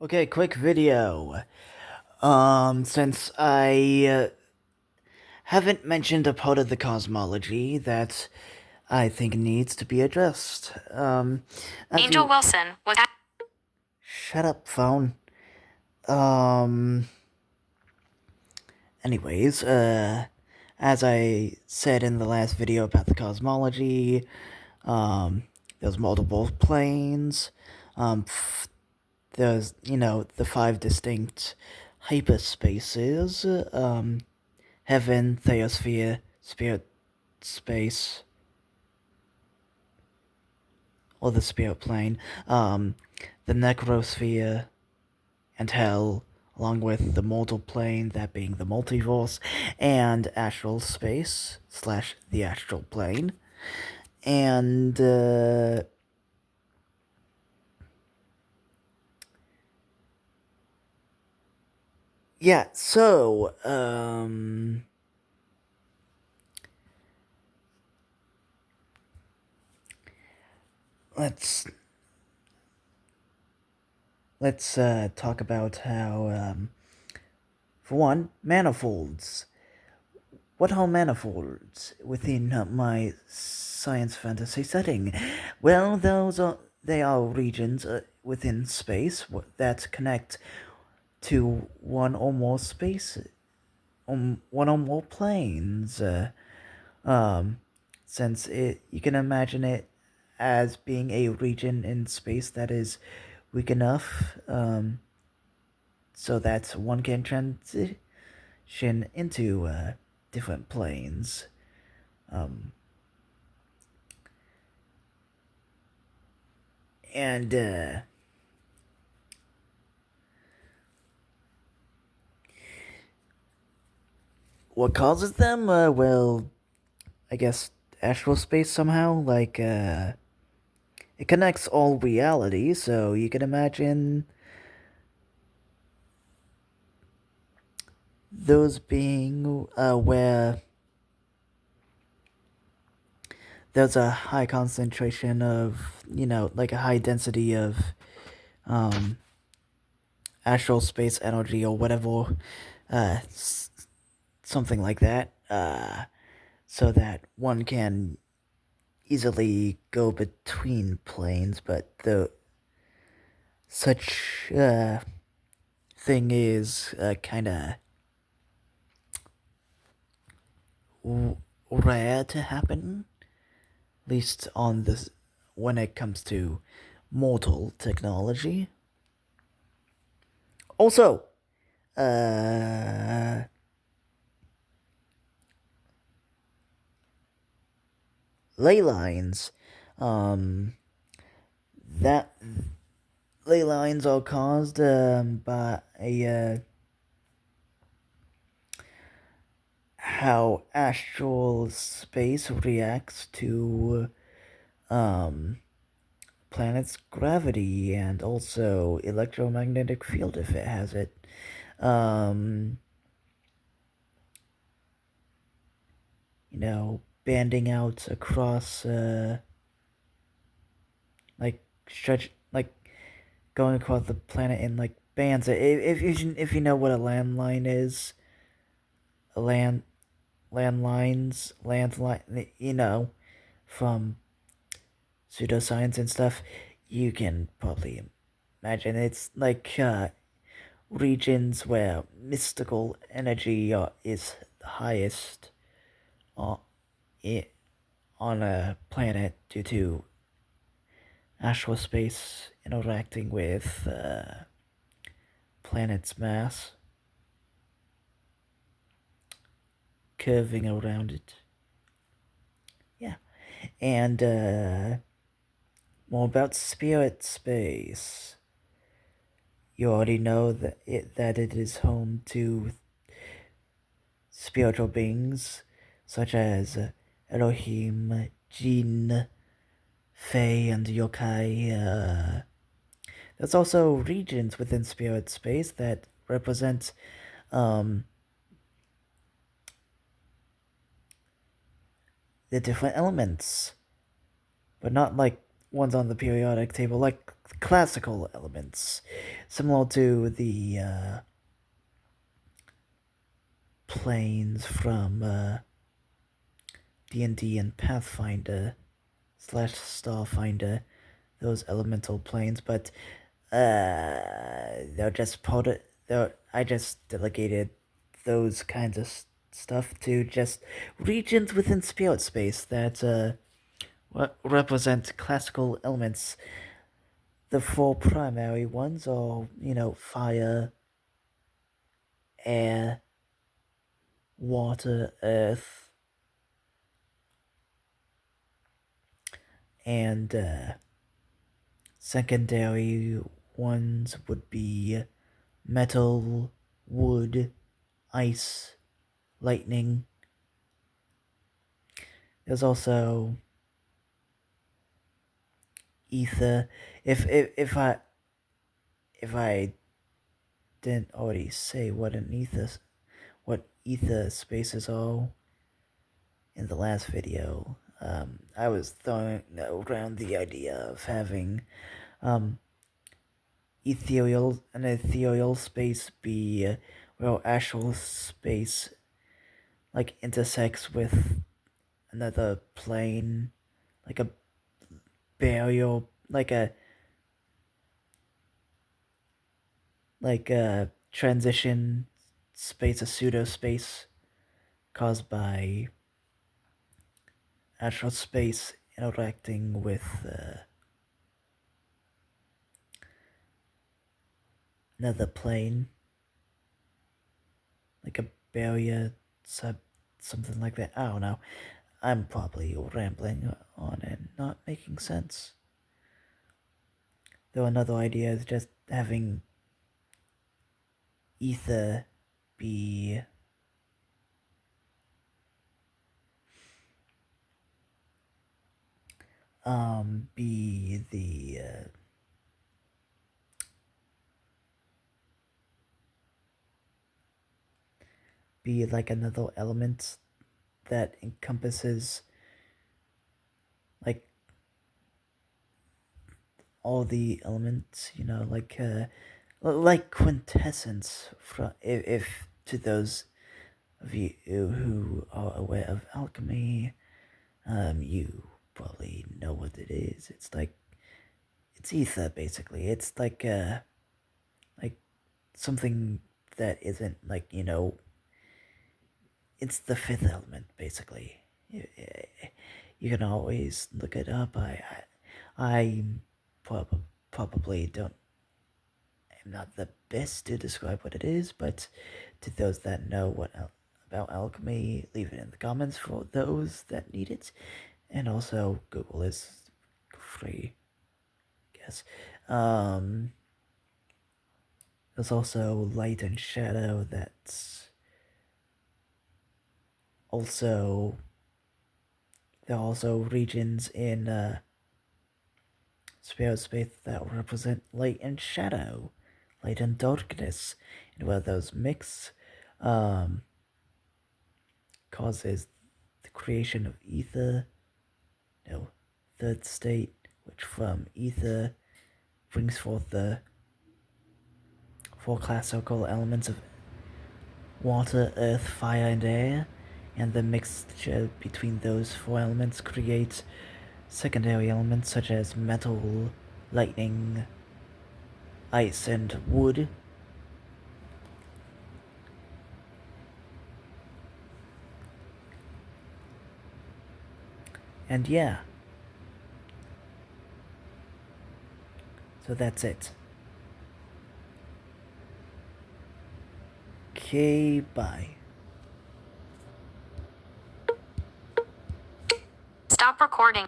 Okay, quick video. Since I haven't mentioned a part of the cosmology that I think needs to be addressed. Angel Wilson was Shut up, phone. Um, anyways, as I said in the last video about the cosmology, there's multiple planes. There's, the five distinct hyperspaces. Heaven, Theosphere, Spirit Space, or the Spirit Plane, the Necrosphere, and Hell, along with the Mortal Plane, that being the Multiverse, and Astral Space, / the Astral Plane. And, yeah, so, let's talk about how, for one, manifolds. What are manifolds within my science fantasy setting? Well, they are regions within space that connect to one or more planes. Um, since you can imagine it as being a region in space that is weak enough, so that one can transition into different planes. Um, and what causes them? Well, I guess astral space somehow. It connects all reality, so you can imagine those being where there's a high concentration of, like a high density of um, astral space energy or whatever, something like that, so that one can easily go between planes, but the such thing is kind of rare to happen, at least on this when it comes to mortal technology. Also, ley lines. That ley lines are caused by how astral space reacts to planet's gravity and also electromagnetic field if it has it. Banding out across like stretch like going across the planet in like bands. If you know what a landline is, a landline, from pseudoscience and stuff, you can probably imagine it's like regions where mystical energy is the highest uh, on a planet due to astral space interacting with planet's mass, curving around it. Yeah. And more about spirit space. You already know that it is home to spiritual beings such as Elohim, Jinn, Fae, and Yokai. There's also regions within spirit space that represent the different elements, but not like ones on the periodic table, like classical elements, similar to the planes from D&D and Pathfinder slash Starfinder, those elemental planes, but they're just part of. I just delegated those kinds of stuff to just regions within spirit space that represent classical elements. The four primary ones are, fire, air, water, earth, and secondary ones would be metal, wood, ice, lightning. There's also ether. If I didn't already say what ether spaces are in the last video, I was throwing around the idea of having um, an ethereal space be where actual space like intersects with another plane, like a barrier, like a transition space, a pseudo space caused by actual space interacting with another plane, like a barrier, sub, something like that. I don't know. I'm probably rambling on and not making sense. Though another idea is just having ether be be the be like another element that encompasses like all the elements, like quintessence from if to those of you who are aware of alchemy, you probably know what it is. It's ether basically. It's like something that isn't like, it's the fifth element basically. You can always look it up. I probably don't. I'm not the best to describe what it is, but to those that know about alchemy, leave it in the comments for those that need it. And also, Google is free, I guess. There's also light and shadow. That's also there are also regions in spirit space that represent light and shadow, light and darkness, and where those mix, causes the creation of ether, third state, which from ether brings forth the four classical elements of water, earth, fire, and air, and the mixture between those four elements creates secondary elements such as metal, lightning, ice, and wood. And yeah, so that's it. Okay, bye. Stop recording.